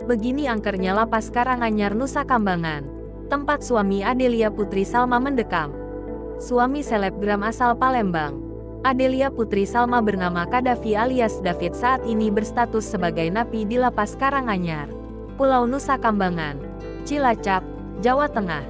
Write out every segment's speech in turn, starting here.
Begini angkernya Lapas Karanganyar, Nusa Kambangan. Tempat suami Adelia Putri Salma mendekam. Suami selebgram asal Palembang. Adelia Putri Salma bernama Kadafi alias David saat ini berstatus sebagai napi di Lapas Karanganyar, Pulau Nusa Kambangan, Cilacap, Jawa Tengah.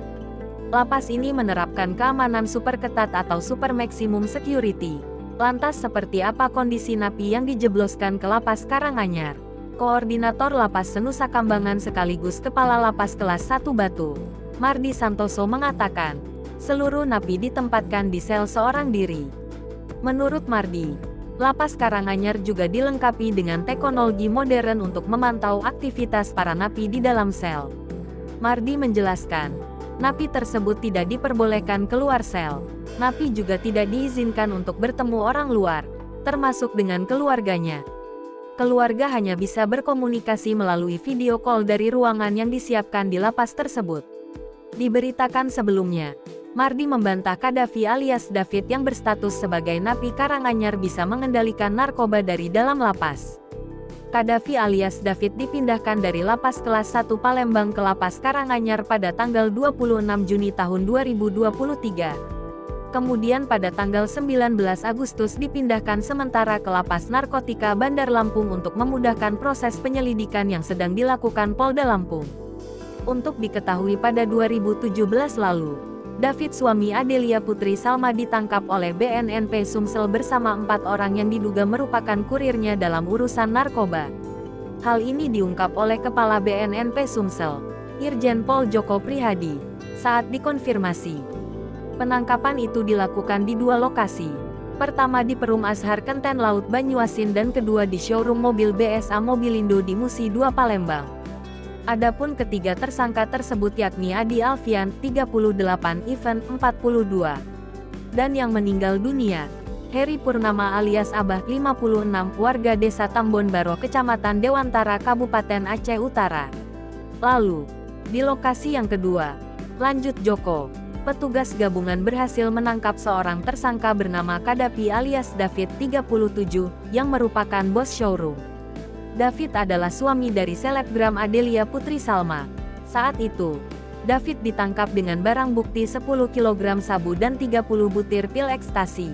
Lapas ini menerapkan keamanan super ketat atau super maximum security. Lantas seperti apa kondisi napi yang dijebloskan ke Lapas Karanganyar? Koordinator Lapas Nusa Kambangan sekaligus Kepala Lapas Kelas 1 Batu, Mardi Santoso mengatakan, seluruh napi ditempatkan di sel seorang diri. Menurut Mardi, Lapas Karanganyar juga dilengkapi dengan teknologi modern untuk memantau aktivitas para napi di dalam sel. Mardi menjelaskan, napi tersebut tidak diperbolehkan keluar sel. Napi juga tidak diizinkan untuk bertemu orang luar, termasuk dengan keluarganya. Keluarga hanya bisa berkomunikasi melalui video call dari ruangan yang disiapkan di lapas tersebut. Diberitakan sebelumnya, Mardi membantah Kadafi alias David yang berstatus sebagai napi Karanganyar bisa mengendalikan narkoba dari dalam lapas. Kadafi alias David dipindahkan dari Lapas Kelas 1 Palembang ke Lapas Karanganyar pada tanggal 26 Juni tahun 2023. Kemudian pada tanggal 19 Agustus dipindahkan sementara ke Lapas Narkotika Bandar Lampung untuk memudahkan proses penyelidikan yang sedang dilakukan Polda Lampung. Untuk diketahui pada 2017 lalu, David suami Adelia Putri Salma ditangkap oleh BNNP Sumsel bersama 4 orang yang diduga merupakan kurirnya dalam urusan narkoba. Hal ini diungkap oleh Kepala BNNP Sumsel, Irjen Pol Joko Prihadi, saat dikonfirmasi. Penangkapan itu dilakukan di 2 lokasi. Pertama di Perum Azhar Kenten Laut Banyuasin dan kedua di showroom mobil BSA Mobilindo di Musi 2 Palembang. Adapun ketiga tersangka tersebut yakni Adi Alfian, 38, Ivan, 42. Dan yang meninggal dunia, Heri Purnama alias Abah, 56, warga Desa Tambon Baro Kecamatan Dewantara Kabupaten Aceh Utara. Lalu, di lokasi yang kedua, lanjut Joko, petugas gabungan berhasil menangkap seorang tersangka bernama Kadafi alias David, 37, yang merupakan bos showroom. David adalah suami dari selebgram Adelia Putri Salma. Saat itu, David ditangkap dengan barang bukti 10 kg sabu dan 30 butir pil ekstasi.